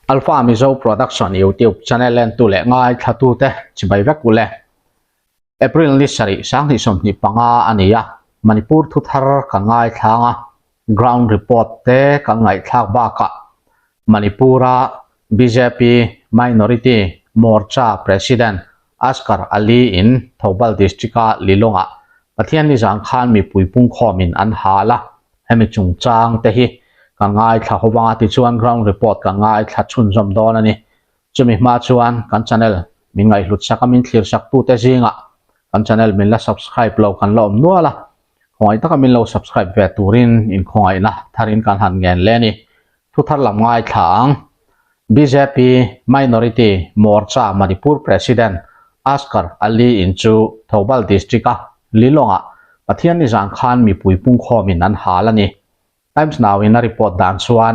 Alpha Mizo Production YouTube channel len tu le ngai thatu te chibai vek ule April ni sari sang ni som ni panga ania Manipur thu thar ka ngai thanga ground report te ka ngai thak ba ka Manipura BJP Minority Morcha President Asghar Ali in Thobal District Lilonga Pathian ni jang khan mi puipung khomin an hala hemi chung chang te hi ka ngai thla howanga ti chuan ground report ka ngai thla chhun zom don ani chumi ma chuan kan channel mi ngai hlut sakamin thlir sak tu te jinga kan channel min la subscribe lo kan lo nuala khongai taka min lo subscribe ve turin in khongai na tharin kan han ngen le ni thu thar lam ngai thang BJP Minority Morcha Manipur President Asghar Ali in chu Thobal District Lilonga Pathian ni jang khan mi puipung khomin an halani Times Now in a report dan chuan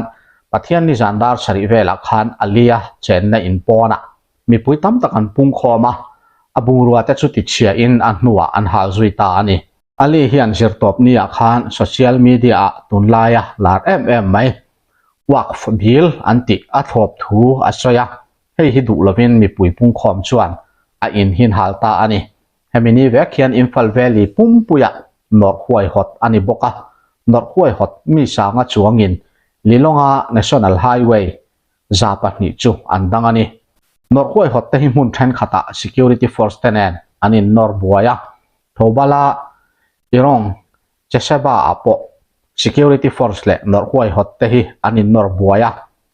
Pathian ni jandar sari vela khan alia chenna in pona mi pui tam takan pung khoma abung ruwa te chu ti chia in an nuwa an hal zui ta ani ali hian zirtop ni a khan social media tunlaya lar mai waqf bil anti a thop thu a soya hei hi du lovin mi pui pung khom chuan a in hin hal ta ani hemini vekhian Imphal Valley pumpuya nor huai hot ani boka nor huai hot mi sanga chuangin Lilonga National Highway zapa ni chu andangani nor huai hot te hi mun then khata security force tenen anin nor buaya thobala irong chesaba apo security force le nor huai hot te hi anin nor buaya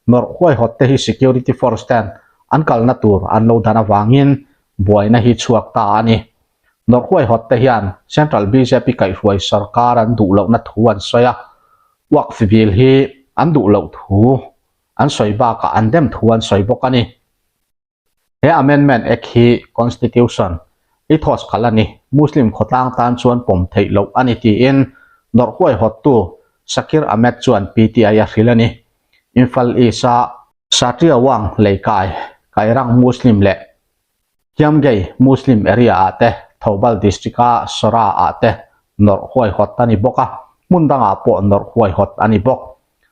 nor huai hot te hi security force ten an kalna tur an lo dana wangin buaina hi chuak ta ani nor huai hot te hian Central BJP kai huai sarkar an du lo na thuan soya waqf bil hi an du lo thu an soiba ka an dem thuan soibokani he amendment ek hi constitution i thos khalani muslim khotang tan chuan pom thei lo ani ti in nor huai hot tu Shakir Ahmed chuan PTI a hilani Imphal Isa Satria Wang leikai kairang muslim le Kiamgei muslim area ate Thobal District Sora ate nor huai hot ani boka mundanga po nor huai hot ani bok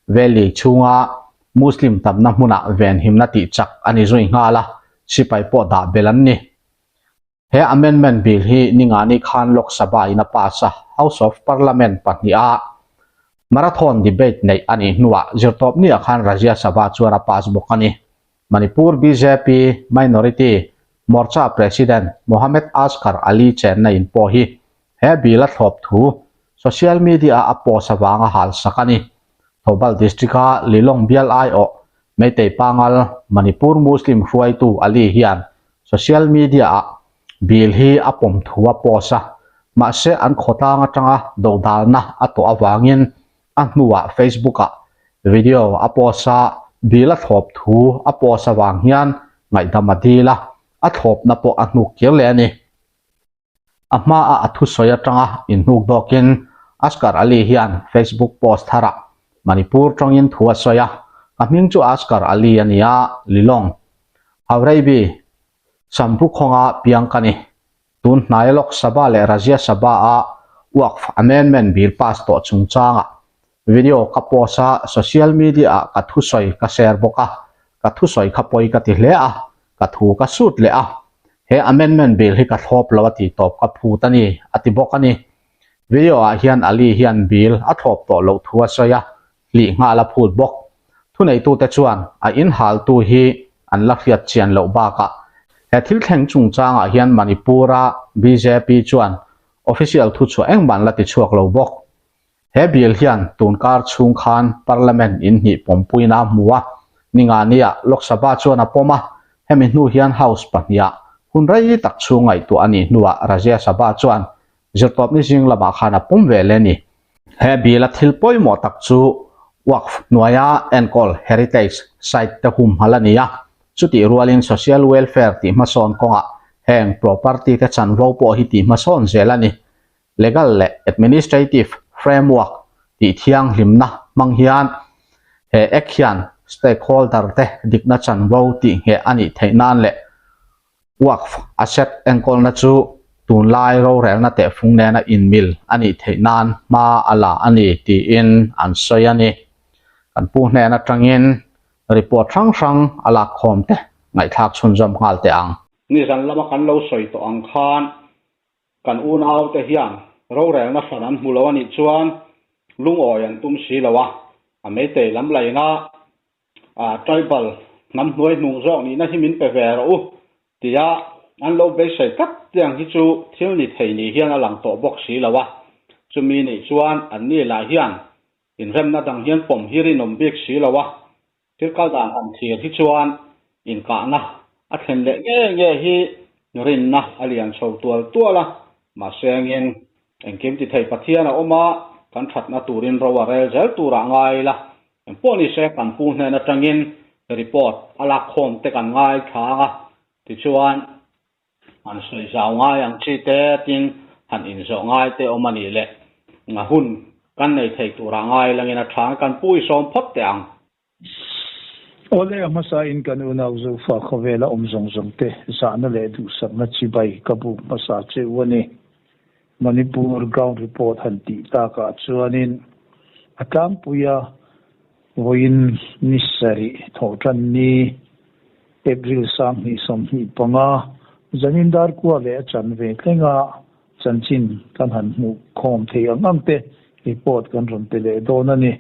valley chunga muslim tamna hmuna ven himna ti chak ani zui ngala sipai po da belan ni he amendment bill hi ningani khan lok sabha ina pasa House of Parliament pahnia marathon debate nei ani nuwa zirtop ni akhan Rajya Sabha chuara pas bokani Manipur BJP Minority Morcha President Mohammed Asghar Ali chenna in po hi he bila thop thu social media apo sawanga hal sakani Thobal District Lilong BLI o Meitei Pangal Manipur Muslim huai tu Ali hian social media bil hi apom thuwa posa ma se an khotanga tanga dodalna ato awangin annuwa Facebook video aposa bila thop thu aposa wang hian ngai damadila a thop na po anu kirle ani ama a athu soya tanga inuk dokin Asghar Ali hian Facebook post thara Manipur tongin thuwa soya kaming chu Asghar Ali ania Lilong hawreibi sampu khonga piangkani tun nailok sabha le Rajya Sabha a waqf amendment bill pass to chungchanga video kaposa social media ka thu soi ka share boka ka thu soi khapoi ka ti hle a ka thu ka sut le a he amendment bill hi ka thlop lawati top ka phutani ati bokani video a hian Ali hian bill a thlop to lo thuwa soya li nga la phut bok thunei tu te chuan a in hal tu hi an la khiat chian lo ba ka he thil thleng chungchanga hian Manipura BJP chuan official thu chu engban la ti chuak lo bok he bill hian tunkar chung khan parliament in hi pompuina muwa ninga nia Lok Sabha chuan a poma hemi nu hian house pahnia hunrai tak chungai tu ani nuwa Rajya Sabha chuan zirtop ni jing lama khana pum vele ni he bill a thil poimo tak chu waqf nuaya enkol heritage site te hum halania chuti rualin social welfare ti mason konga heng property te chanvo po hi ti mason zelani legal le administrative framework ti thiang hlimna manghian he ekhian stakeholder te dikna chanvo ti he ani theinan le waqf asset enkol na chu tunlai ro relna te fungne na inmil ani theinan ma ala ani ti in an soyani kan pu hne na tangin report sang ala khom te ngai thak chun jam ngal te ang ni ran lama kan lo soi to ang khan kan un au te hian ro rel na sanan mulo ani chuan lung oi an tum si lawa a me te lam lai na a tribal nam noi nung zong ni na himin pe ve ro tia an lo be sai kat tiang hi chu thil ni thei ni hian alang to bok si lawa chumi ni chuan an ni la hian in rem na dang hian pom hiri nom bek si lawa thil kal dan an thir hi chuan in ka na a then le nge hi rin na alian chho tuala ma sengin engkim ti thei pathian a oma kan that na turin ro wa rel zel tura ngai la em poni se kan pu hne na tangin report ala khom te kan ngai thanga ti chuan an soi zau ngai ang chi te tin han in zo ngai te omani le nga hun kan nei thei tura ngai langin a thang kan pui som phot te ang ole amasa in kanuna uzo fa khovela omzong te sana le du sabna chibai kabu masa che wani Manipur ground report hanti ta ka chuanin atang puya voin nisari thotan ni April sam hi som hi panga zamindar kwa le chan ve tlenga chanchin kan han mu khom the angam te report kan ron te le donani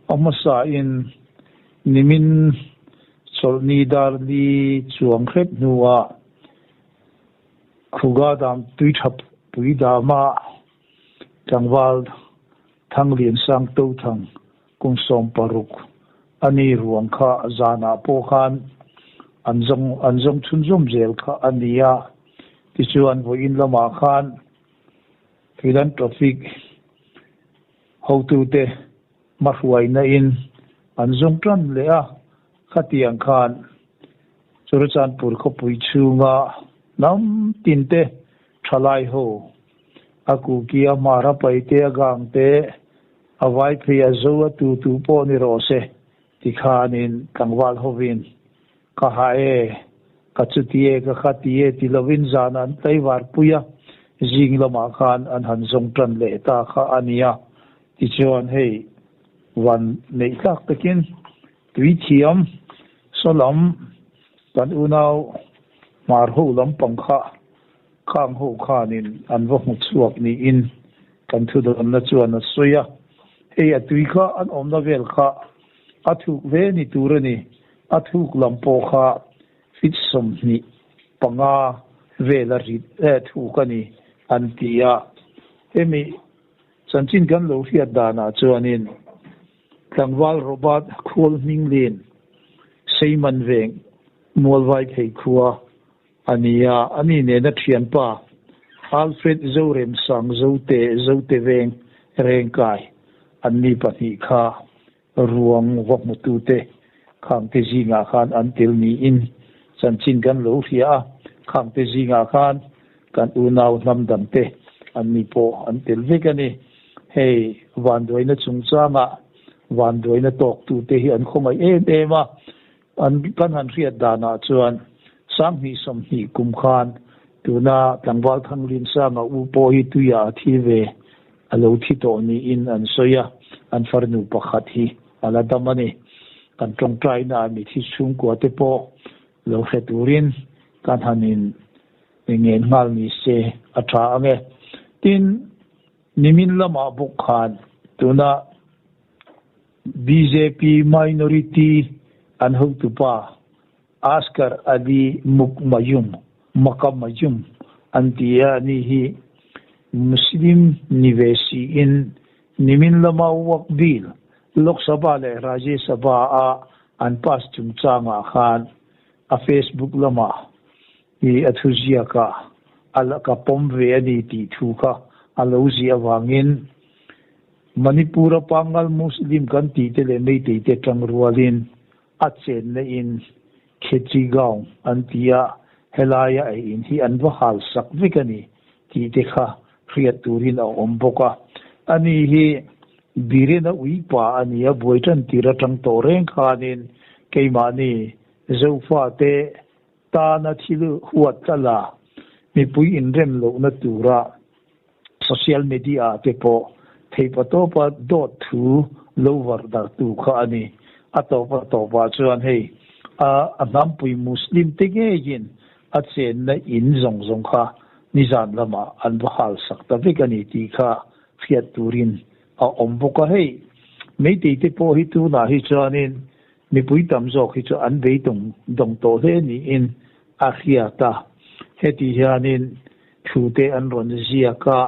amasa in nimin solni dar li chuang khrep nuwa khuga dam tui thap pui dama tangwal thanglien sang to thang kung som paruk ani ruang kha zana po khan anjong chunjom zel kha ania ti chuan vo in lama khan filan traffic how to te marhuai na in anjong tran le a khatiang khan churuchan pur kho pui chunga nam tinte thalai ho aku kia mara paite gang te awai phia zo tu po ni ro se ti khanin kangwal hovin ka hae ka chutie ka khatie ti lovin zanan taiwar puya jing lama khan an han zong tran le ta kha ania ti chuan hei wan nei tak takin tui thiam solam kan unau mar ho lam pangkha khang ho khanin an vo mu chuak ni in kan thu don na chuan a soya e atui kha an om na vel kha athu ve ni turani athu lampo kha fit som ni panga vela rit thu kani antia emi chanchin kan lo hiat dana chuanin tangwal robot khol minglin seiman veng molwai thei khuwa ania ani ne na thian pa alfred zorem sang zote veng rengkai anni pathi kha ruang wak mutu te khang te jinga khan antil ni in chanchin kan lo hria khang te jinga khan kan unau namdam te anni po antil vekani hei wan doina chungchanga wan doina tok tu te hi an khomai ema an kan han hriat dana chuan sang hi som hi kum khan tuna tangwal thanglin sanga u po hi tuya thi ve alo thi to ni in an soya an farnu pakhat hi ala damani kan tong trai na mi thi chung ko te po lo kheturin kan hanin ngen ngal ni se atha ange tin nimin lama buk khan tuna BJP minority an ho tu pa Askar Ali Mukmayum Makamayum antia ni hi Muslim nivesi in nimin lama wak bil Lok Sabha le Rajya Sabha a an pas chungchanga khan a Facebook lama i athuzia ka ala ka pomve ani ti thu ka alozia wangin Manipura pangal Muslim kan ti te le mei te tangrualin achen le in Khechigao antia helaya in hi an hal sak vikani ti te kha khriaturin a omboka ani hi birena uipa ania boitan tira tang toreng khanin keimani zofa te ta na thilu huat tala mi pui inrem lo na tura social media te po theipa to pa dot thu lower dar tu kha ani topa chuan hei a nam pui muslim te nge yin a chen na in zong kha nizan lama an bahal sak ta vekani ti kha fiat turin a omboka hei mei te po hi tu na hi chuanin mi pui tam zo hi chu an vei dong to he ni in a khiata heti hianin thute an ron zia ka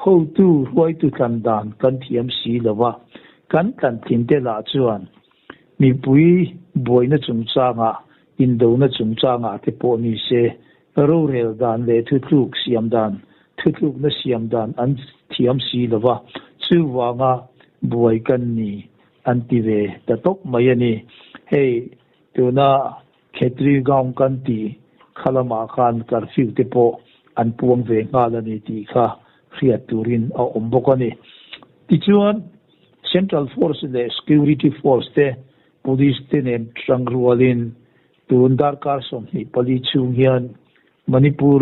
ho tu huai tu kan dan kan thiam si lawa kan tin te la chuan mi pui boi na chung changa in do na chung changa te po ni se ro rel dan le thutluk siam dan thutluk na siam dan an thiam si lawa chu wanga boi kan ni an ti ve ta tok mai ani hei tuna khetri gaung kan ti khalama khan curfew te po an puang ve ngala ni ti kha riat turin a ombokani ti chuan central force le security force te police te nen trangrualin tun darkar som ni pali chung hian manipur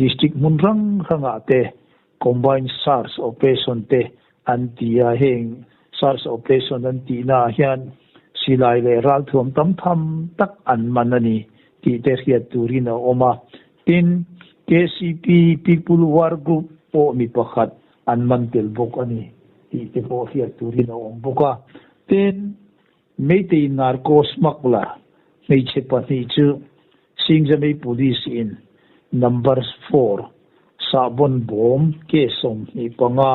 district munrang ranga te combined SARS operation te antia heng SARS operation antina hian silai le ral thom tam tham tak an manani ti te riat turin a oma tin KCP people war group po mi pakhat an mantel bok ani ti te po riat turin a om boka tin meitei narcos makla mei chepani chu singjamei police in number 4 sabon bom ke som ni panga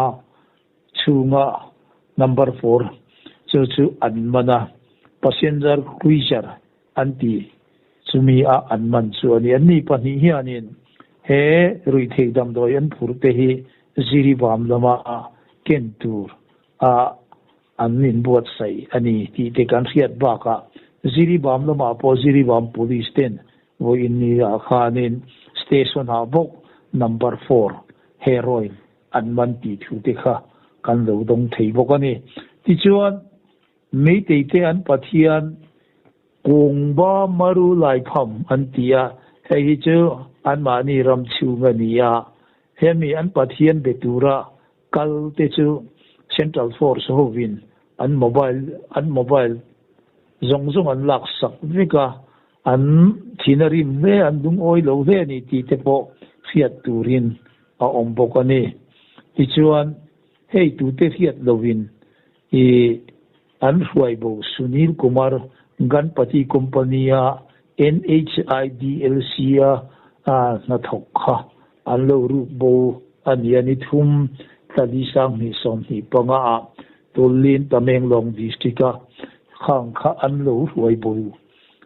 chunga number 4 chu anmana passenger cruiser anti chumi a anman chu ani ani pani hianin he rui theidam doi an phurte hi ziribam lama kentur a anin buat sai ani ti te kan riat baka ziribam lama po ziribam police ten wo in ni a khanin station ha bok number 4 heroin anman ti thu te kha kan lo dong thei bok ani ti chuan mei te an pathian kongba maru lai pham antia hei chu an mani ram chunga nia hemi an pathian betura kal te chu central force hovin an mobile zong an lak sak veka an thinarim me an dung oi lo ve ni ti te po fiat turin a ombokani ti chuan hei tu te fiat lovin e an huai bo Sunil Kumar Ganpati Company a NHIDLC a na thokha an lo ru bo ani thum talisang ni som ni panga a tolin Tamenglong district a khang kha an lo huai bo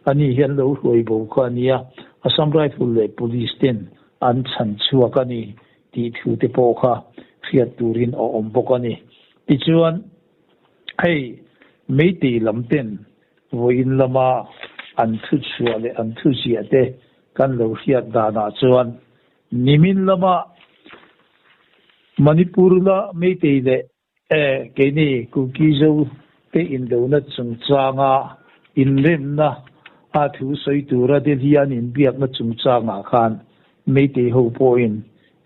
ani hian lo huai bo kha nia Assam Rifle le police ten an chan chuak ani ti thu te po kha fiat turin o ombokani ti chuan hei meiti lamten voin lama an thu chua le an thu sia te kan lo hiat dana chuan nimin lama manipur la meiti le ke ni kukizo te indo na chung changa in rem na a thu soi tura de hian in biak na chung changa khan meiti ho point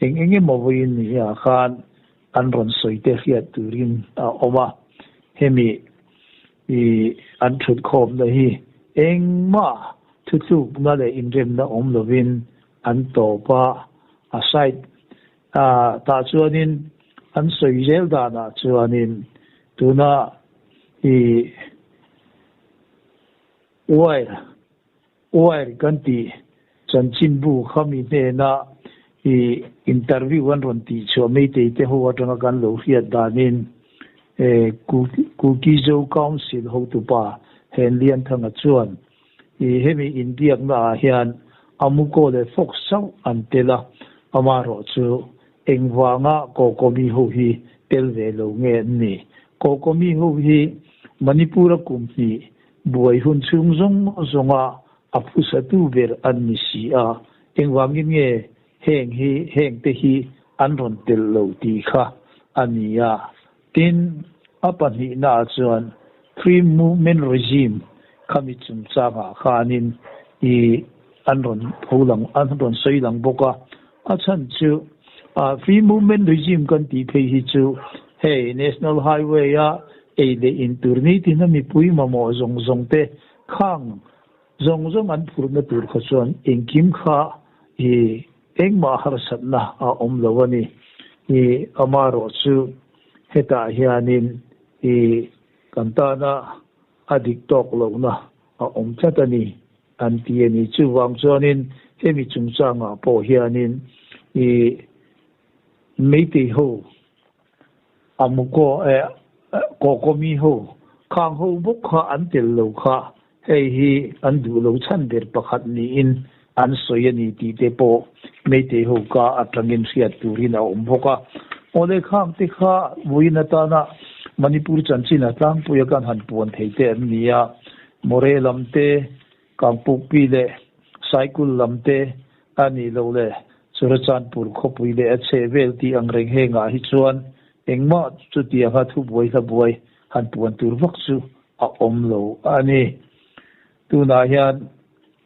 enge mo voin ni a khan an ron soi te hiat turin a oma hemi an thut khom na hi engma thutuk na le inrem na om lovin an topa a site ta chuanin an soi zel dana chuanin tuna wire kan ti chanchin bu khami ne na interview an ron ti chu me te ho atanga kan lo hiat danin Kukizo Council ho tu pa henlian thanga chuan hemi India na hian amuko le fox sau antela amaro chu engwanga kokomi ho hi telve lo nge ni kokomi ho hi Manipura kumhi buai hun chung zonga apusa tu ver anni si a engwangin nge heng te hi anron tel lo ti kha ania tin apani na chuan free movement regime khami chung changa khanin anron pholang anron soilang boka achan chu free movement regime kan ti phei hi chu hey national highway ya de in turni tin na mi pui ma mo zong te khang zong an phur na tur kha chuan engkim kha hi engma har satna a omlawani hi amaro chu heta hianin hi kantana adik tok lona a omchatani antiani chu wang chuanin hemi chungchanga po hianin hi meiti ho amuko kokomi ho khang ho buk kha an tel lo kha hei hi an du lo chan ber pakhat ni in an soyani ti te po meite ho ka atangin siat turin a omboka ole khang te kha buina ta na manipur chanchina tlang puya kan han puan theite an nia more lamte kangpuk pi le cycle lamte ani lo le surachanpur khopui le achevel ti angreng henga hi chuan engma chu ti anga thu boi la boi han puan tur vak chu a om lo ani tu na hian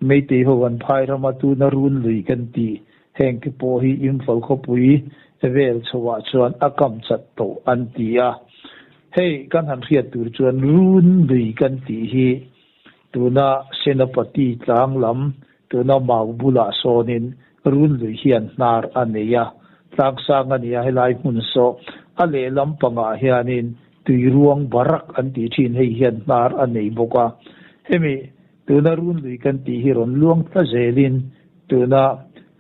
meite ho an phai rama tu na run lui kan ti heng ke po hi imphal khopui vel chawa chuan akam chat to an ti a hei kan han riat tur chuan run lui kan ti hi tuna senapati tlang lam tuna maubula sonin run lui hian nar aneya tlang sang ania helai mun so ale lampanga hianin tuiruang barak an ti thin hei hian nar anei boka hemi tuna run lui kan ti hi ron luang ta zelin tuna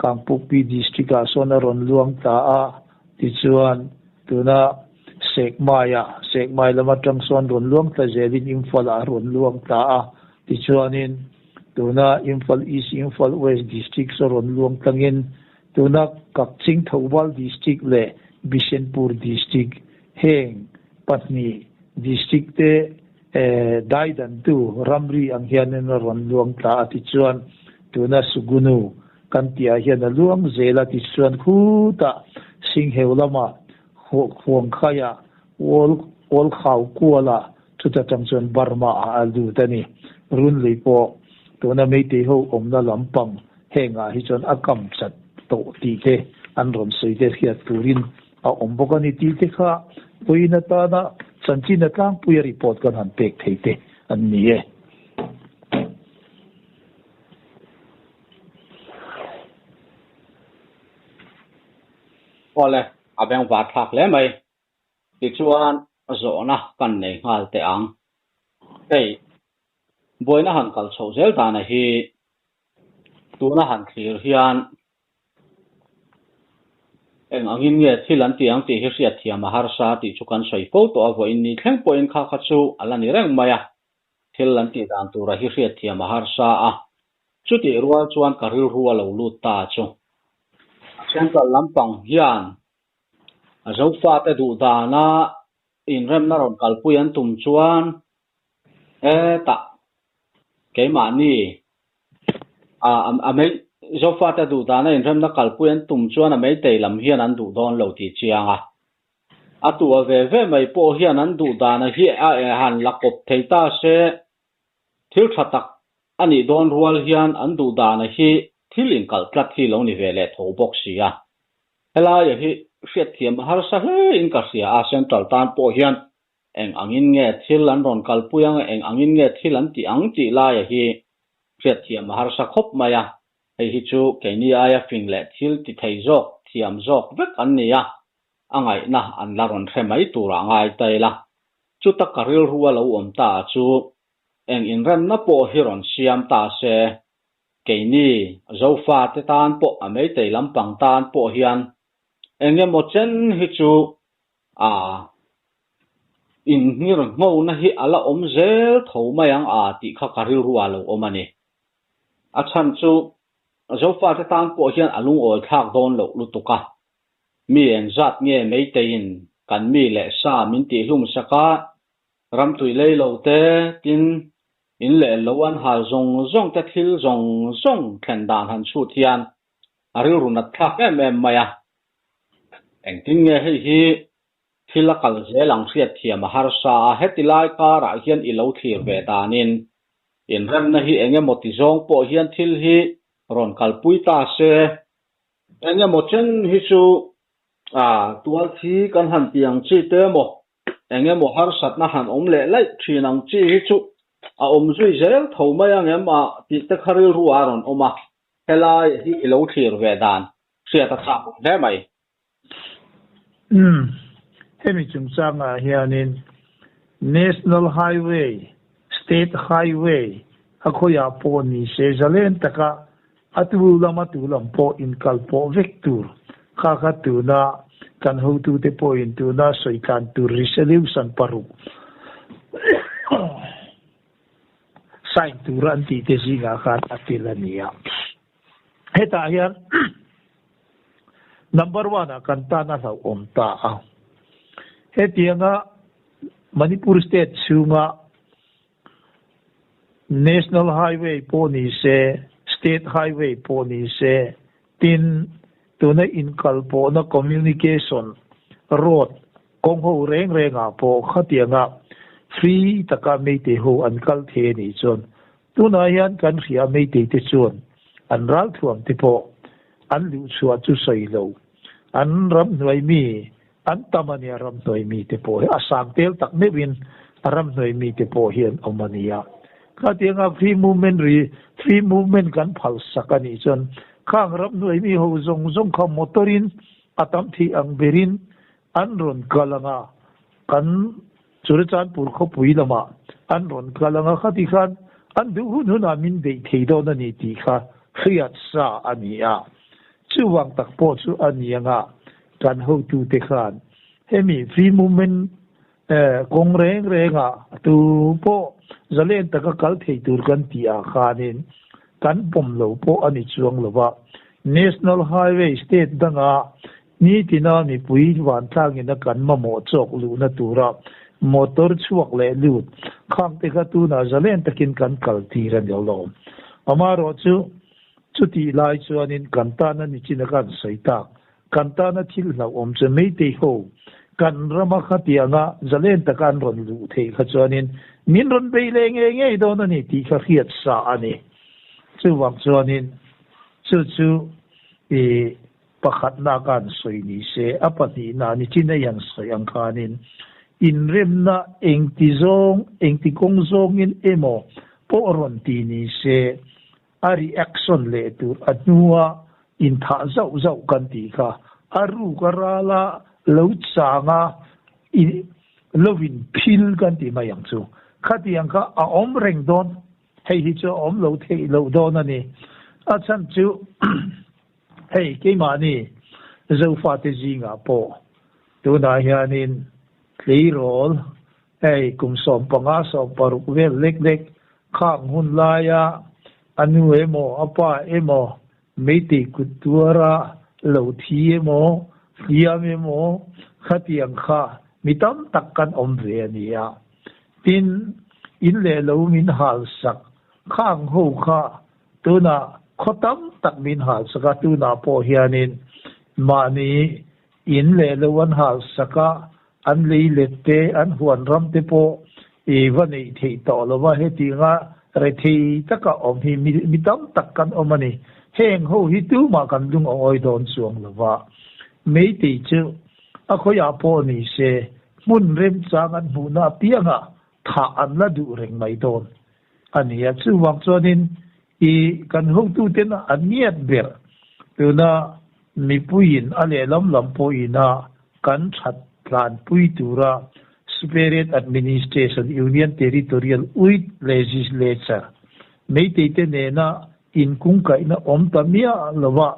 kangpuk pi district a sona ron luang ta a ti chuan tuna sekmai lama tangson ron luang ta zelin imphal a ron luang ta a ti chuanin tuna imphal east imphal west district so ron luang tangin tuna kakching thobal district le bishenpur district heng patni district te daidan tu ramri ang hianin ron luang ta ti chuan tuna sugunu kantia hian a luang zela ti chuan khuta singheulama huang khaya ol khaw kuala chuta tangchuan barma a alu tani run leipo tuna meite ho omna lampang henga hi chuan akam chat to ti te an ron soite hiat turin a ombokani ti te kha puina ta na chanchina tlang puya report kan han pek theite an ni e ole abeng va thak le mai ti chuan zo na kan nei ngal te ang ei boina han kal chho zel ta na hi tu na han thlir hian eng angin nge thilan ti ang ti hi riat thiam har sa ti chukan soi pho to avo in ni thleng point kha kha chu alani reng maya thilan ti dan tu ra hi riat thiam har sa a chu ti rual chuan karil ruwa lo lut ta chu central lampang hian zo fa te du da na in rem na ron kalpuyan tum chuan ta ke ma ni a me zo fa te du da na in rem na kalpuyan tum chuan a me te lam hian an du don lo ti chianga a tu ve ve mai po hian an du da na hi a han lakop theita se thil thatak ani don rual hian an du da na hi thilin kal tlat hi lo ni vele tho box sia hela ya hi fiat thiam har sa he in ka sia a central tan po hian eng angin nge thil an ron kalpuyang eng angin nge thil an ti ang ti la ya hi fiat thiam har sa khop maya hei hi chu keini aya fing le thil ti thei jok thiam jok vek an nia angai na an la ron themai tura ngai taila chu ta karil ruwa lo om ta chu eng in ram na po hi ron siam ta se keini zo fa te tan po amei te lampang tan po hian enge mo chen hi chu in ni ron ngo na hi ala om zel tho mayang ti kha karil ruwa lo omani a chan chu zo fa te tan po hian alung ol thak don lo lutuka mi en zat nge mei te in kan mi le sa min ti hlum saka ram tui lei lo te tin in le lo an ha zong te thil zong thlen dan han chu thian aril runat thak em maya eng tin nge hei hi thila kal zelang riat thiam har sa hetilai ka ra hian i lo thlir ve danin in rem na hi enge moti zong po hian thil hi ron kalpui ta se enge mo chen hi chu tual thi kan han piang chi te mo enge mo har sat na han om le lai thinang chi hi chu a om zui zel tho mai angem a ti te kharil ru aron oma helai hi ilo thir ve dan sia ta sa de mai hemi chung changa hianin national highway state highway akhoya po ni se zalen taka atu lam po in kalpo vector kha tu na kan ho tu te po in tu na soi kan tu resolution paru sai tu ran ti te singa khat atilania heta hian number 1 kan ta na sa om ta a hetianga Manipur state sunga national highway po ni se state highway po ni se tin tuna inkalpo na communication road kong ho reng renga po khatianga free taka meite ho ankal the ni chon tuna yan kan ria meite te chon an ral thuam te po an lu chua chu sei lo an ram noi mi an tamania ram noi mi te po asang tel tak ne win ram noi mi te po hian omania khatianga free movement kan phal sakani chon khang ram noi mi ho zong kha motorin atam thi ang berin an ron kalanga kan churchan pur kho pui lama an ron kalanga khati khan an du hun na min dei theido na ni ti kha khiat sa ania chuwang tak po chu anianga kan ho tu te khan hemi free movement kong renga tu po zalen taka kal thei tur kan ti a khanin kan pom lo po ani chuang lova national highway state danga ni tina mi pui wan tlang ina kan ma mo chok lu na tura motor chuak le lut khang te ka tu na zalen takin kan kal ti ran lo amaro chu ti lai chuanin kanta na ni china kan saita kanta na thil la om che mei te ho kan rama khatianga zalen takan ron lu the kha chuanin min ron bei le nge do na ni ti kha khiat sa ani chu wang chuanin chu pakhat na kan soi ni se apati na ni china yang soi ang khanin in rem na engti kong zong in emo po ron ti ni se a reaction le tu atnuwa in tha zau kan ti kha aru karala lo changa in lovin phil kan ti ma yang chu khatiang kha a om reng don hei hi chu om lo thei lo don ani a chan chu hei ke mani zo fa te jinga po tu na hianin leirol hei kum som panga som paruk vel lek khang hun laya anu emo apa emo meiti kutura lo thi emo fiam emo khatiang kha mitam takkan om ve ania tin in le lo min hal sak khang ho kha tuna khotam tak min hal saka tuna po hianin mani in le lo wan hal saka an le lette an huan ram te po e vani thei to lo wa he ti nga re thei taka om hi mitam takkan omani heng ho hi tu ma kan dung oi don suang lo wa mei ti chu a khoya po ni se mun rem chang an bu na pianga tha an la du reng mai don ania chu wang chonin i kan ho tu ten an niat ber tu na mi puin ale lam po ina kan that plan pui tura Spirit Administration Union Territorial Uit Legislature mei te te ne na in kung kai na om tamia lawa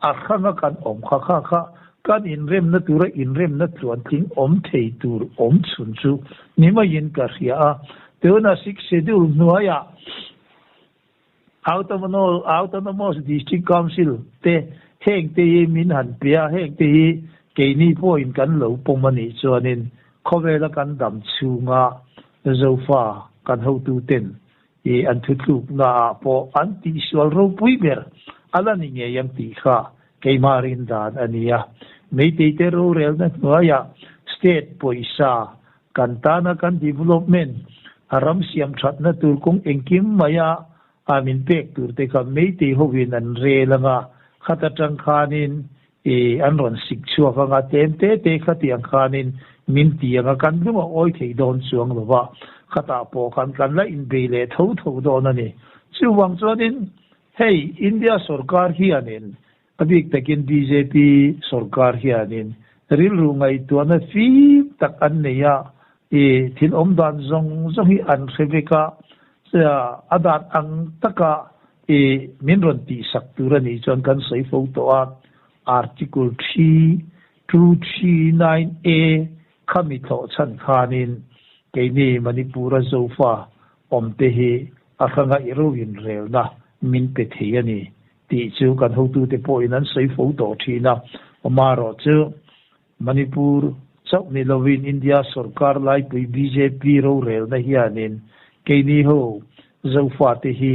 akhanga kan om kha kan in rem na tura in rem na chuan ting om thei tur om chun chu nima yin ka ria te na 6 schedule nuaya autonomous district council te heng te min han pia heng te ke ni po in kan lo pomani chuanin khowela kan dam chunga zofa kan ho tu ten e an thu na po anti sual ro pui ber ala ni nge yang ti kha ke marin dan ania mei te ro rel na noya state poisa kantana kan development aram siam that na tur kong engkim maya amin pek tur te ka mei te ho win an re langa khata tang khanin an ron sik chua ka nga te kha tiang khanin min tianga kan lunga oi thei don chuang lova khata po kan la in be le tho don ani chu wang chuanin hei India sarkar hi anin abik takin BJP sarkar hi anin ril rungai tuana fi tak an neya thin dan zong hi an khebeka adat ang taka min ron ti sak turani chon kan sei fo to a article 3239A khamito chan khanin keini manipura zofa omte hi akhanga iroin relna min pe theiani ti chu kan hotu te po inan sei fo to thina omaro chu manipur chau ni lovin India sarkar lai pui BJP ro rel na hianin keini ho zofa te hi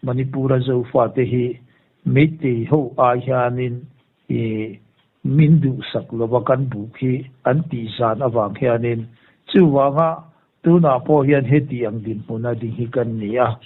manipura zofa te hi mete ho a hianin mindu sak lobakan bukhi anti san awang hianin chuwanga tuna po hian heti ang din puna ding hi kan nia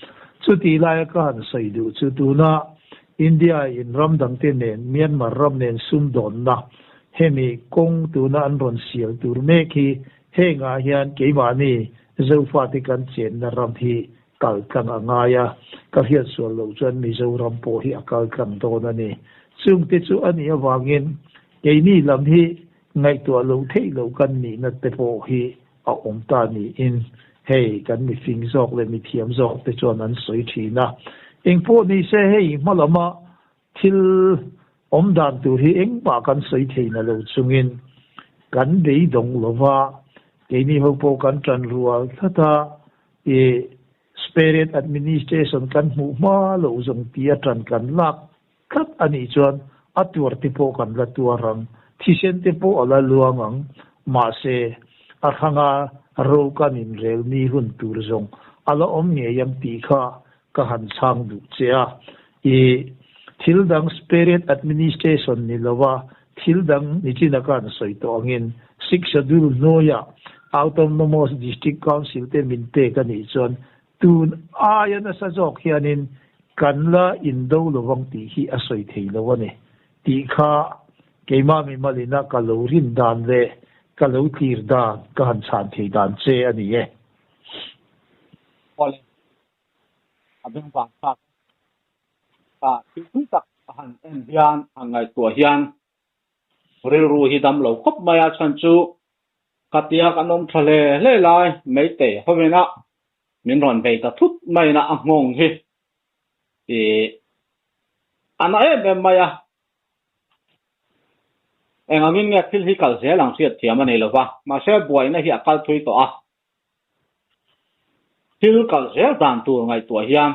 chuti lai ka han saidu chu tuna India in ramdang te nen Myanmar ram nen sum don na hemi kong tuna an ron sial tur me khi he nga hian keimani zofa te kan chen na ram hi kal kang angaya ka hian so lo chuan mi zo ram po hi akal kang don ani chung te chu ani awangin keini lam hi ngai to lo thei lo kan ni na te po hi a om ta ni in hei kan mi fing zok le mi thiam zok te chuan an soi thina eng po ni se hei malama thil om dan tur hi eng pa kan soi theina lo chungin kan dei dong lova keini ho po kan tran rual thata spirit administration kan mu ma lo zong tia tran kan lak khat ani chuan atur te po kan la tuarang thisen te po ala luangang ma se akhanga ro kan in rel ni hun tur zong ala om nge yang ti kha ka han chang du chea thildang spirit administration ni lowa thildang ni china kan soi to angin 6 schedule noya autonomous district council te min te kan ni chon tun ayana sa jok hianin kanla indo lowang ti hi asoi thei lowani ti kha keima mi malina kalorin dan le kalo tir dan kan chan thei dan che ani e ole abeng ba ka tu tak han en hian angai tua hian ril ru hi dam lo khop maya chan chu katia kanom thale le lai meite homena min ron be ta thut mai na angong hi ana e maya engangin nge thil hi kal zelang siat thiam ani lova ma se buai na hi akal thui to a thil kal zel dan tur ngai tua hian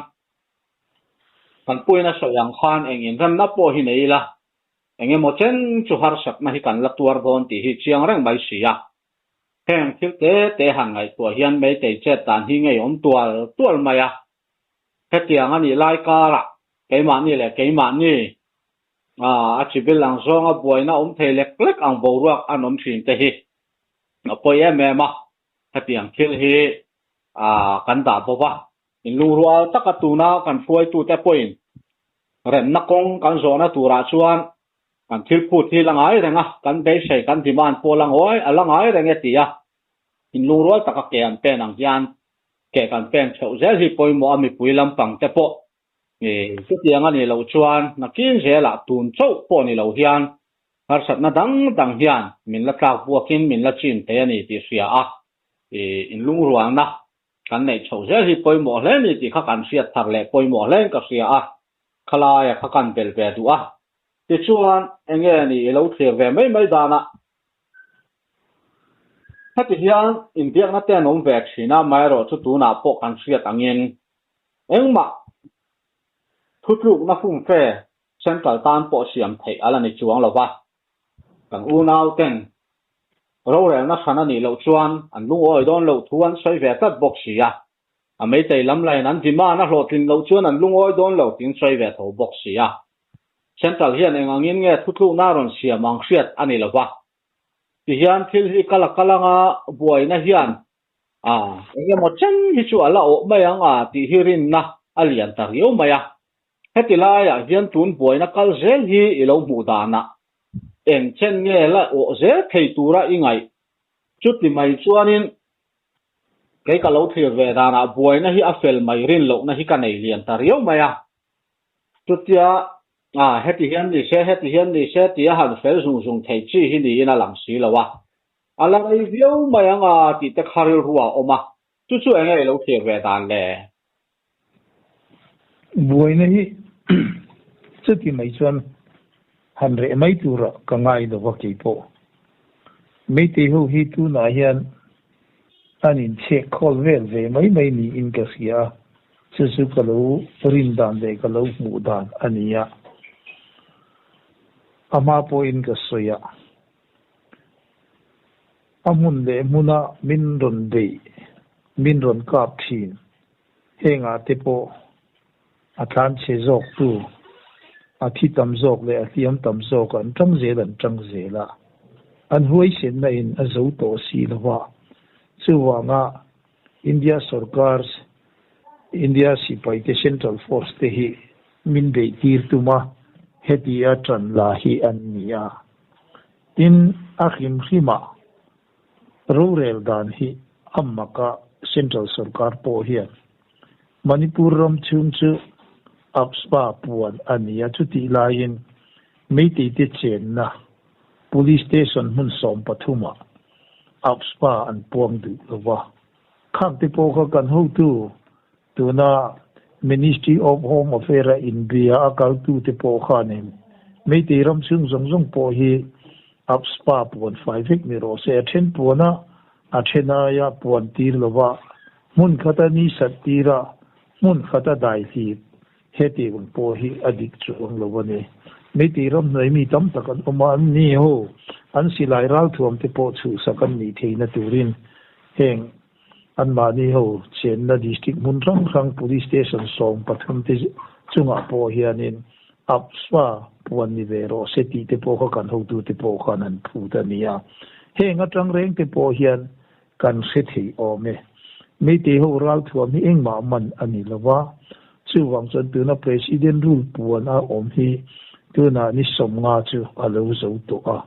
kan puina soyang khan engin ram na po hi nei la enge mo chen chu har sak na hi kan la tuar don ti hi chiang rang bai sia heng thil te hangai tua hian mei te che tan hi ngei om tual maya hetiang ani lai ka la keima ni a chibilang zonga buaina thei lek ang boruak anom thin te hi poi ma hetiang thil hi kan da bowa in lungrual takatuna kan fuai tu te point ren na kong kan zona tura chuan kan thil phut hi langai renga kan be sei kan diman polang oi alangai renge tia in lungrual takake an pen ang hian ke kan pen chau zel hi poi mo ami pui lampang te po cái tiếng anh lâu chuan na kiến sẽ là tuôn châu po ni lâu hian har sat na dang hian min la tlak buakin min la chin te ani ti sia a in lung ruang na kan nei chho zel hi poi mo hle ni ti kha kan sia thar le poi mo hle ka sia a khala ya kha kan bel ve du a ti chuan enge ni lo thia ve mai dana hati hian in biak na te nom vek sina mai ro chu tu na po kan sia tangin engma thutluk na phung fe central tan po siam thei ala ni chuang lova kan u nau ten ro rel na khana ni lo chuan an lu oi don lo thuan soi ve tat box sia a mei tei lam lai nan ti ma na hlotin lo chuan an lu oi don lo tin soi ve tho box sia central hian engangin nge thutluk na ron siam ang hriat ani lova ti hian thil hi kalanga buai na hian enge mo chen hi chu ala o mai anga ti hirin na alian tar yo maya hetila ya hian tun buai na kal zel hi ilo mu dana eng chen nge la o ze thei tura ingai chút ti mai chuanin cái cả lâu thì về ra là buổi na hi afel mai rin lo na hi ka nei lian ta riu mai à chút tia hết thì hiền đi xe tia hàn fel sung sung thei chi hi ni na lang si lo wa ala ai viu mai anga ti te kharil ruwa oma chút chút anh ấy lâu thì về đàn lệ buổi này chút thì mấy chuyện hành rễ mấy tu rồi cả ngày đó vào kỳ bộ mấy tỷ hữu hi tu na hiền anh in check call về mấy ni in cái gì à sự cái lâu rin đàn để cái lâu mù đàn anh ya ama po in cái gì à amun de muna min ron de min ron kap thin henga te po athan che jok tu athi tam jok le athiam tam jok an trang ze la an huai sen na in azo to si lawa chuwa nga India sarkar India sipai te central force te hi min be tir tuma hetia tran la hi an nia tin akhim khima rural dan hi ammaka central sarkar po hian Manipur ram chung chu apspa puan ania chuti lain meiti te chen na police station hun som pathuma apspa an puang du lawa khak te po kha kan ho tu na Ministry of Home Affairs India akal tu te po kha ne meiti ram chung zong po hi apspa puan 5 hek mi ro se then puana achena ya puan tir lawa mun khata ni satira mun khata dai hi heti un po hi adik chuang lawani meti ram noi mi tam takan oma ni ho an silai ral thuam te po chu sakan ni theina turin heng an ma ni ho chen na district mun rang police station song pathum te chunga po hianin apswa puan ni vero seti te po kan ho tu te po kan an phu ta nia heng atang reng te po hian kan se thei ome meti ho ral thuam ni engma man ani lawa chu wang chon tu na president rule puan a om hi tu na ni som nga chu alo zo to a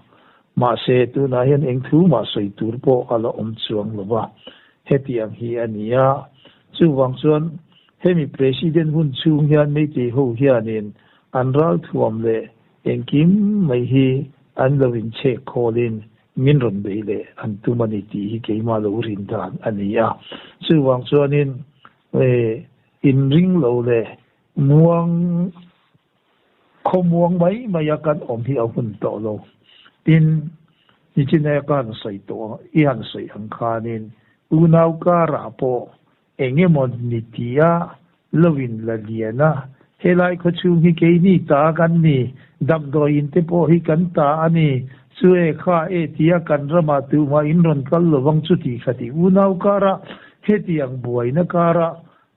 ma se tu na hian eng thu ma soi tur po ala om chuang lawa heti ang hi ania chu wang chon hemi president hun chung hian meti ho hianin an ral thuam le engkim mai hi an lovin che kholin min ron beile an tu mani ti hi keima lo rin dan ania chu wang chuanin in ring lo le muang khomuang mai mayakan om hi ahun to lo tin ni chine kan sai to ian sai ang khanin unau ka ra po enge mon nitia lovin la liana helai kho chu hi ke ni ta kan ni dam do in te po hi kan ta ani sue kha e tia kan rama tu ma in ron kal lo wang chu ti khati unau ka ra hetiang buai na kara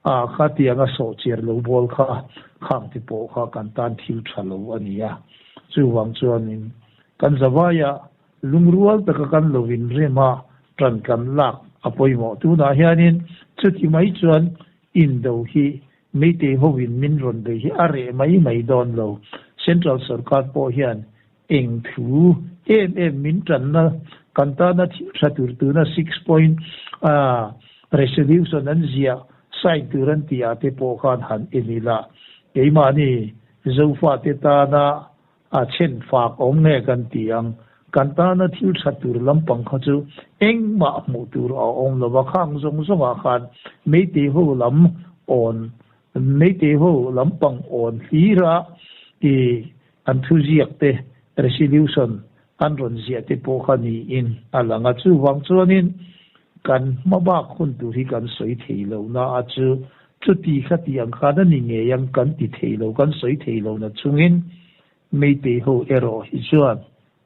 khatianga so cher lo bol kha kham ti po kha kan tan thil thalo ania chu wang chuanin kan zawaya lungrual ta kan lovin rema tran kan lak apoimo tu na hianin chuti mai chuan in do hi meite hovin min ron de hi are mai don lo central sarkar po hian eng thu em min tran na kan ta na thi thatur tu na 6 point resolution an zia sai turan ti ate po khan han inila keima ni zofa te ta na a chen fak om nge kan tiang kan ta na thil thatur lampang kha chu engma mu tur a om lo wa khang zong a khan meite ho lam on meite ho lampang on hira ti an thu ziak te resolution an ron zia te po khani in alanga chu wang chuanin kan maba khun tu hi kan soi theilo na achu chuti khati ang khada ni nge yang kan ti theilo kan soi theilo na chungin meite ho ero hi chuan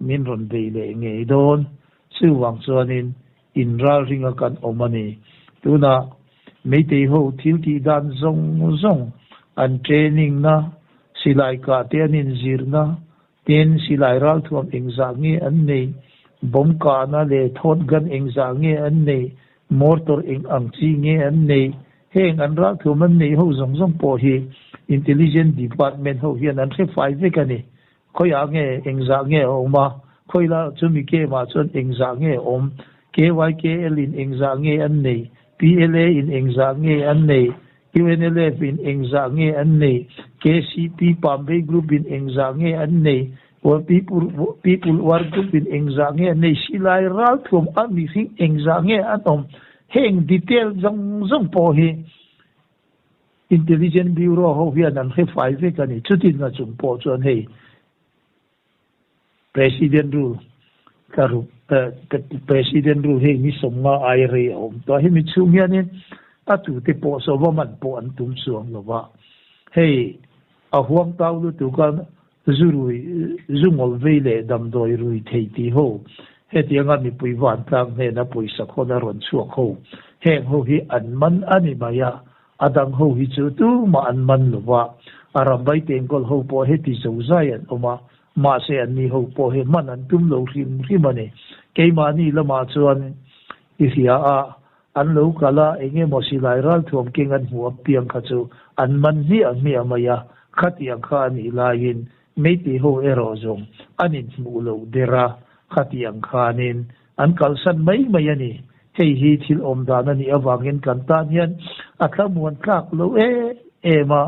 min ron dei le nge don chu wang chuanin in ral ringa kan omani tuna meite ho thil ti dan zong an training na silai ka tenin zirna ten silai ral thuam engza nge an nei bom ka na le thot gan engza nge an nei motor eng ang chi nge an nei heng an ra thu man nei ho zong po hi intelligence department ho hian an se fai ve ka ni khoya nge engza nge oma khoi la chu mi ke ma chon engza nge om KYKL in engza nge an nei PLA in engza nge an nei UNLF in engza nge an nei KCP Pambe Group in engza nge an nei or people war group in engza nge an nei silai ral thum an mi sing engza nge an om heng detail zong po hi Intelligence Bureau ho hian an he fai ve kan ni chutin na chung po chon hei President rule karu President rule hei mi som nga ai re om to hi mi chung hian in atu te po so wa man po an tum suang lo wa hei a huang tau lu tu kan zurui zungol ve le dam doi rui thei ti ho he ti anga mi pui wan tang he na pui sa khona ron chuak ho heng ho hi an man ani maya adang ho hi chu tu ma an man lo wa aram bai tengkol ho po he ti zo zayan oma ma se an ni ho po he man an tum lo rim rimane ke ma ni la ma chuan ihia a an lo kala enge mo silai ral thom king an huap piang kha chu an man hi an mi amaya khatiang kha ni lain meiti ho ero zong anin mu lo dera khatiang kha nin an kalsan mai mai ani hei hi thil om dan ani awangin kan tan hian atlamuan klak lo ma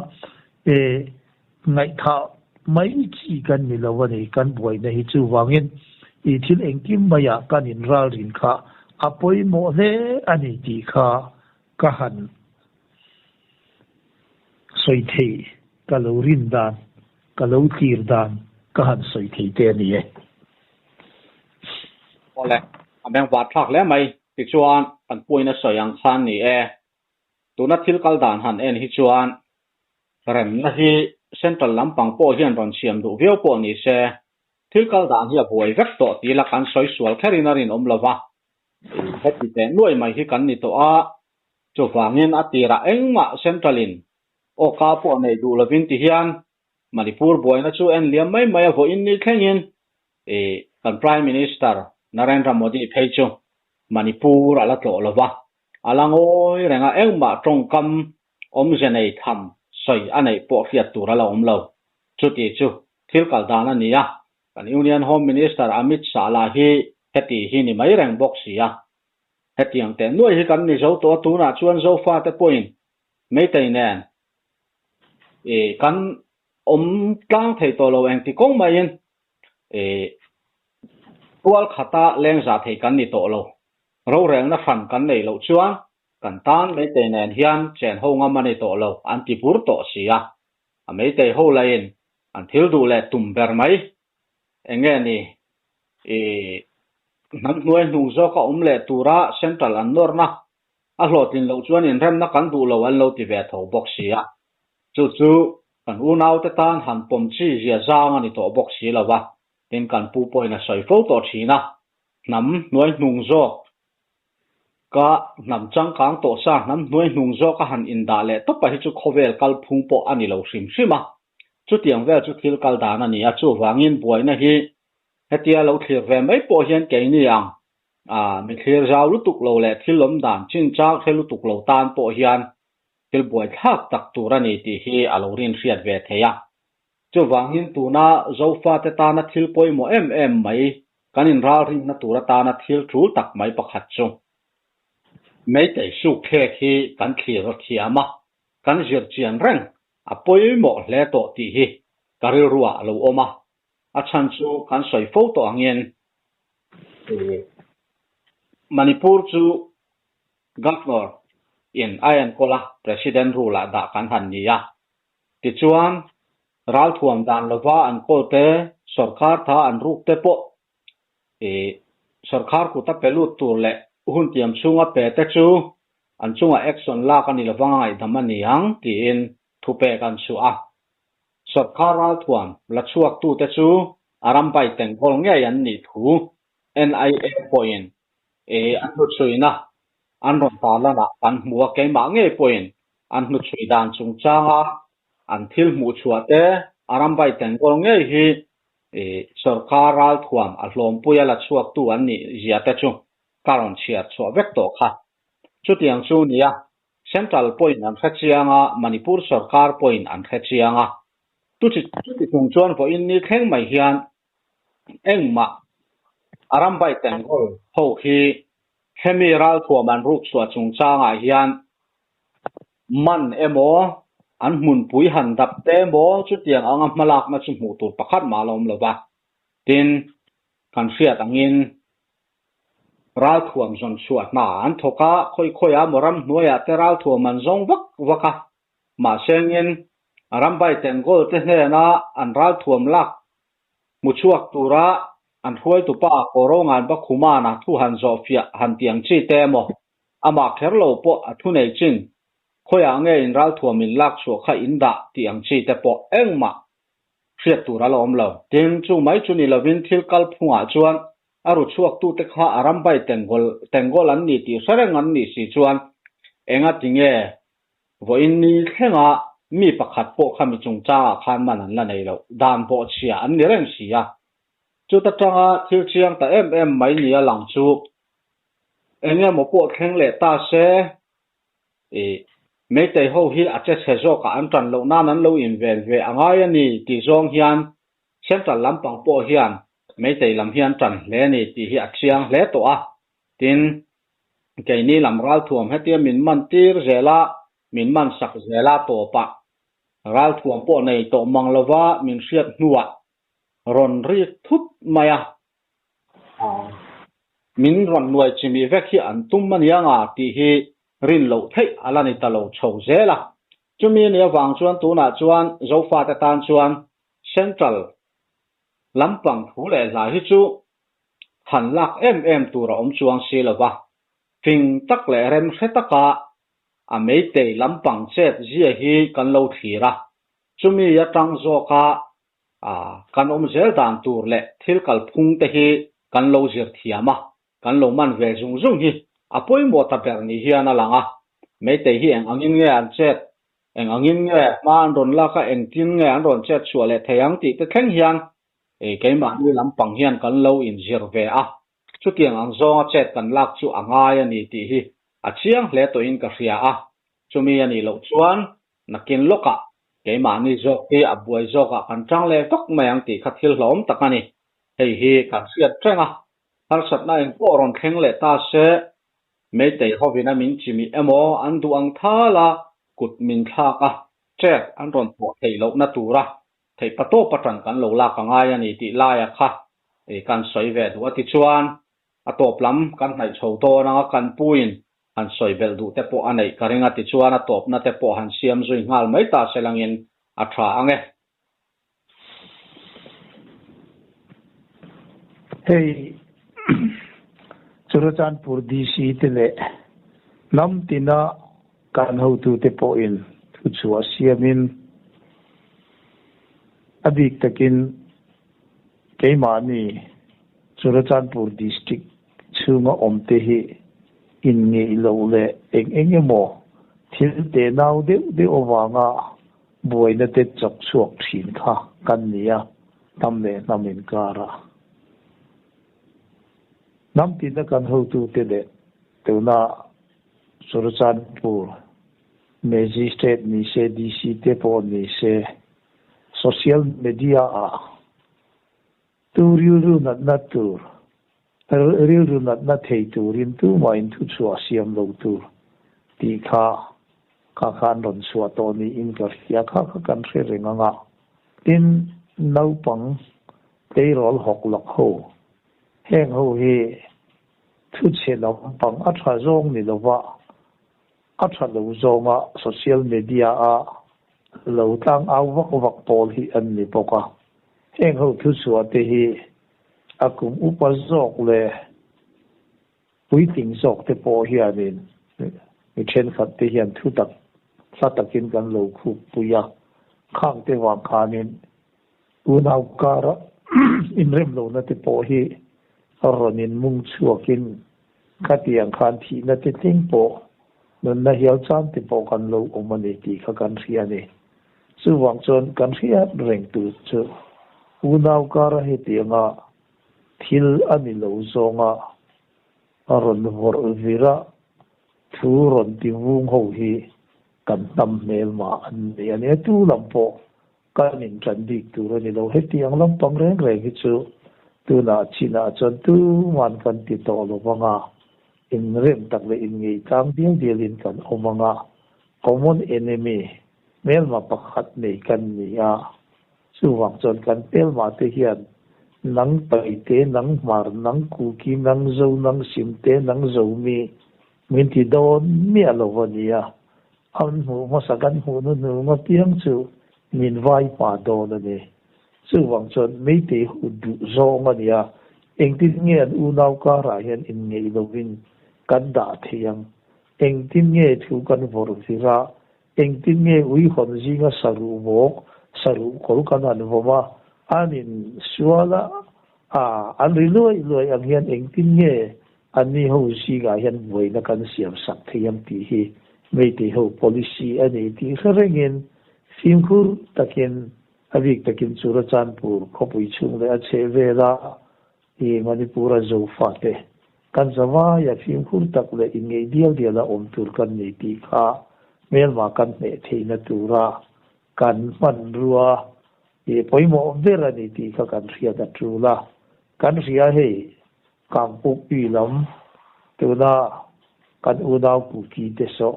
ngai tha mai chi kan ni lo ani kan boi na hi chu wangin I thil engkim maya kan in ral rin kha apoi mo le ani ti kha ka han soi thei ka lo rin dan ka lo tir dan ka han soi thei te ni e ole ameng wa thak le mai ti chuan an puina soyang khan ni tuna thil kal dan han en hi chuan rem na hi central lampang po hian ron siam du veo po ni se thil kal dan hi a buai vek to ti la kan soi sual kherin arin om lova heti te nuai mai hi kan ni to a chu wangin atira engma centralin o ka po nei du lovin ti hian manipur boina chu en liam mai mai vo in ni thlengin kan prime minister Narendra Modi pheichu Manipur ala to lova alangoi renga engma tongkam om jenei tham soi anei po fiat turala omlo chuti chu thil kal dana niya kan Union Home Minister Amit Shah la hi heti hi ni mai reng box ya hetiang te nuai hi kan ni zo to tu na chuan zo fa te point mei te nen kan om tlang thei to lo eng ti kong mai in tual khata leng za thei kan ni to lo ro reng na fan kan nei lo chuan kan tan mei te nen hian chen ho nga mani to lo anti pur to sia a mei te ho lain an thil du le tum ber mai enge ni nam nuai nu zo ka le tura central an nor na a hlotin lo chuan in rem na kan du lo an lo ti ve tho box sia chu kan u nau te tan han pom chi zia zang ani to box si lawa tin kan pu poina soi fo to thina nam nuai nung zo ka nam chang kang to sa nam nuai nung zo ka han in da le to pa hi chu khovel kal phung po ani lo sim sima chu tiang ve chu thil kal dan ani a chu wangin boina hi hetia lo thlir ve mai po hian ke ni ang mi thlir zau lu tuk lo le thilom dan chin chak thelu tuk lo tan po hian thil boi thak tak turani ti hi alorin riat ve theya chu wangin tuna zofa te ta na thil poi mo em mai kanin ral ring na tura ta na thil thul tak mai pakhat chu mei te su khe khi kan thlir thiama kan zir chian reng a poi mo hle to ti hi karil ruwa lo oma a chan chu kan soi fo to angin Manipur chu governor in Ayan Kola president rula da kan han ni ya ti chuan ral thuam dan lova an ko te sarkar tha an ruk te po sarkar ku ta pelu tur le hun tiam chunga pe te chu an chunga action la kan ni lova ngai damani hang ti in thu pe kan chu a sarkar ral thuam la chuak tu te chu aram pai teng gol nge yan ni thu NIA point an nu chuina an ron ta la na an muwa ke ma nge point an nu chui dan chung changa an thil mu chua te aram bai teng gol nge hi sarkar ral thuam a hlom puya la chuak tu an ni zia te chu karon chia chwa vek to kha chu tiang chu nia central point an khachianga Manipur sarkar point an khachianga tu chi chung chuan vo in ni thleng mai hian engma aram bai tengol ho hi hemiral thuaman ruk suwa chung changa hian man emo an mun pui han dap te mo chu tiang anga malak ma chu mu tur pakhat ma lom lova tin kan riat angin ral thuam zon chuat na an thoka khoi a moram hnuaya te ral thuam an zong waka ma sengin aram bai tengol te hna an ral thuam lak muchuak tura an huai tu pa korongan ba khumana thu han zo fia han tiang chi te mo ama kherlo po athu nei chin khoya nge in ral thuamin lak chu kha inda tiang chi te po engma riat tura lom lo tin chu mai chu ni lovin thil kal phunga chuan aru chuak tu te kha aram bai tengol an ni ti sareng an ni si chuan enga tinge voin ni thlenga mi pakhat po khami chung cha khan man an la nei lo dan po chia an ni reng sia chu ta tanga thil chiang ta em mai ni alang chu enge mo po thleng le ta se e mấy tay hậu hi à chết sẽ do cả anh trần lâu na nắn lâu in về angai ani ti zong hian xem trần lắm bằng po hian mấy tay làm hian trần lẽ ni ti hi chiang lẽ to à tin cái ni làm ral thuam hết tiêm min man tir zela min man sak zela to pa ral thuam po này to mang lova min siat nuwa ron ri thut maya min ron nuai chimi vek hi an tum man yanga ti hi rin lo thei alani ta lo chho zela chumi ne wang chuan tu na chuan zo fa ta tan chuan central lampang thu le la hi chu han lak em tu ra om chuang si lawa phing tak le rem khetaka a mei te lampang chet zia hi kan lo thira chumi ya tang zo ka kan om zel dan tur le thil kal phung te hi kan lo zir thiama kan lo man ve zung hi apoi mo ta ber ni hian alanga me te hi eng angin nge an chet eng angin nge ma an ron la ka eng tin nge an ron chet chuale theyang ti te thleng hian e keima ni lampang hian kan lo in zir ve a chu tiang ang zonga chet kan lak chu angai ani ti hi a chiang hle to in ka ria a chumi ani lo chuan nakin loka keima ni zo ke abuai zo ka kan tang le tok mayang ti khathil hlom takani hei hi kan siat trenga har sat na eng po ron thleng le ta se mấy tay họ Việt Nam mình chỉ mi emo anh tu anh tha la cụt mình tha cả chết anh còn bỏ thầy lâu na tu ra thầy bắt tô bắt trần cán lâu la cả ngay anh ấy tị la ya kha để can soi về đủ ati chuan à top lắm can này sầu to na can puin anh soi về đủ te po anh ấy cái ringa ti chuan à top na te po anh siam zui ngal mấy ta sẽ lang in à tra anh ấy hey Churachandpur DC te le nam tina kan ho tu te po in thu chua siamin adik takin keimani Churachandpur district chunga omte hi in nge lo le eng emo thil te nau de owanga boina te chok chuak thin kha kan nia tam le namin kara nam tina kan ho tu te de tuna Churachandpur magistrate ni se DC te po ni se social media a tu riu na tur riu na thei turin tu main thu chua siam lo tur ti kha khan ron chua to ni in ka ya kha kan se renga tin nau pang te rol hok lok ho heng ho hi thu che lo pang a tha zong ni lo wa a tha lo zonga social media a lo tang au wak pol hi an ni poka heng ho thu chua te hi akum upa zok le puiting zok te po hi anin mi chen khat te hian thu tak sa takin kan lo khu puya khang te wa khanin unau kara inrem lo na te po hi ronin mung chuakin khatiang khan thi na te ting po non na hial chan te po kan lo omani ti kha kan ria ni chu wang chon kan ria reng tu chu unau kara he tianga thil ani lo zonga ron vor vira thu ron ti wung ho hi kan tam mel ma an ani tu lampo kan in chan dik tu ro ni lo he tiang lam pang reng hi chu tu na china chon tu man kan ti to lo wanga in rem tak le in ngei tang ding dialin kan omanga common enemy mel ma pakhat nei kan ni a suwang chon kan tel ma te hian nang pai te nang mar nang ku ki nang zo nang sim te nang zo mi min ti don mi alo vania an hu ma sagan hu nu ma piang chu min vai pa do na ne suwang chon mei te hu du zo ma nia eng tin nge an u nau ka ra hian in ngei lovin kan da thiang eng tin nge thu kan vor sira eng tin nge ui hon zinga saru mok saru kol kan an voma anin suala an riloi loi ang hian eng tin nge ani ho si ga hian voi na kan siam sak thiam ti hi mei te ho policy ani ti kharengin simkhur takin avik takin chura chanpur khopui chung le a chevela e manipura zo fate kan zawa ya simkhur tak le inge dial diala om tur kan nei ti kha melma kan ne theina tura kan man ruwa e poimo vera ni ti kha kan ria da trula kan ria he kang pu pi lam tuna kan udau ku ki te so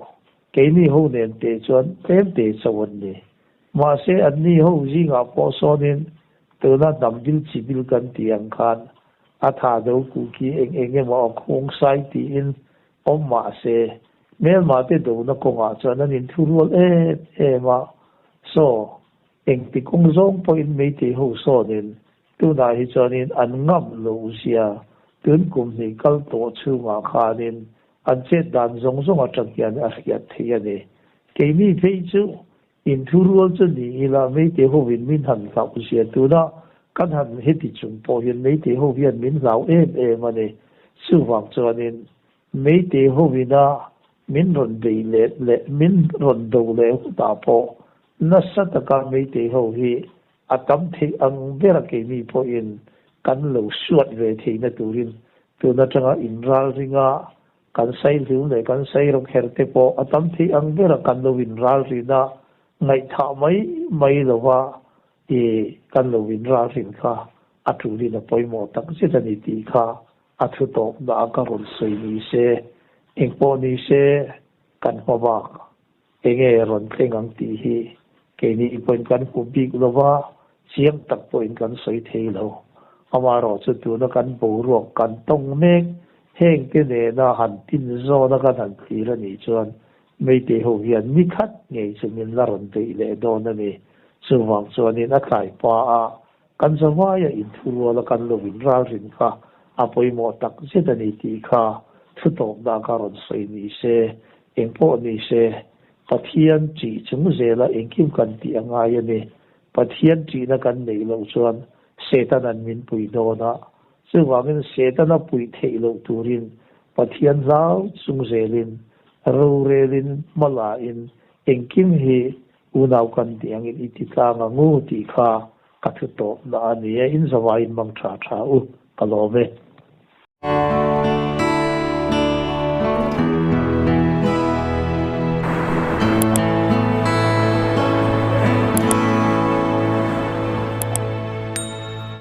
ke ni ho nen te chon tem te chawon ni ma se an ni ho ji nga po so nin tuna dam dil chi bil kan tiang khan a tha do ku ki eng ma khong sai ti in om ma se mel ma te do na ko nga chon an in thurol e ma so eng ti kong zong po in mei te ho so nin tu na hi chon in an ngam lo sia tun kum ni kal to chu ma kha nin an che dan zong zong a chak yan a hiat thia ne ke mi phei chu in thurol chu ni la mei te ho win min han ka u sia tu na kan han he ti chung po hian mei te ho hian min lau ma ne su wang chon in mei te ho wina min ron dei le min ron do le ta po na sataka mei te ho hi atam the ang vera ke mi po in kan lo suat ve the na turin tu na changa inral ringa kan sai lu le kan sai ro kher te po atam the ang vera kan lo inral rina ngai tha mai lo wa e kan lo inral rin kha atu ri na poimo tak se tani ti kha atu to da ka ron sei ni se eng po ni se kan ho ba enge ron thengang ti hi ke ni ipon kan ku big lo wa siam tak po in kan soi thei lo amaro chu tu na kan bo ro kan tong mek heng ke ne na han tin zo na kan han thi ra ni chuan mei te ho hian mi khat ngei chu min la ron te le do na ni chu wang chuan in a khai pa a kan zawa ya in thu la kan lo win ral rin kha a poimo tak se ta ni ti kha thu to da ka ron soi ni se eng po ni se pathian chi chung zela engkim kan ti anga ya ni pathian chi na kan nei lo chuan setan an min pui do na chu wangin setan a pui thei lo turin pathian zau chung zelin ro relin mala in engkim hi unau kan ti angin itika nga ngu ti kha kathu to na ani in zawai mang tha tha u kalome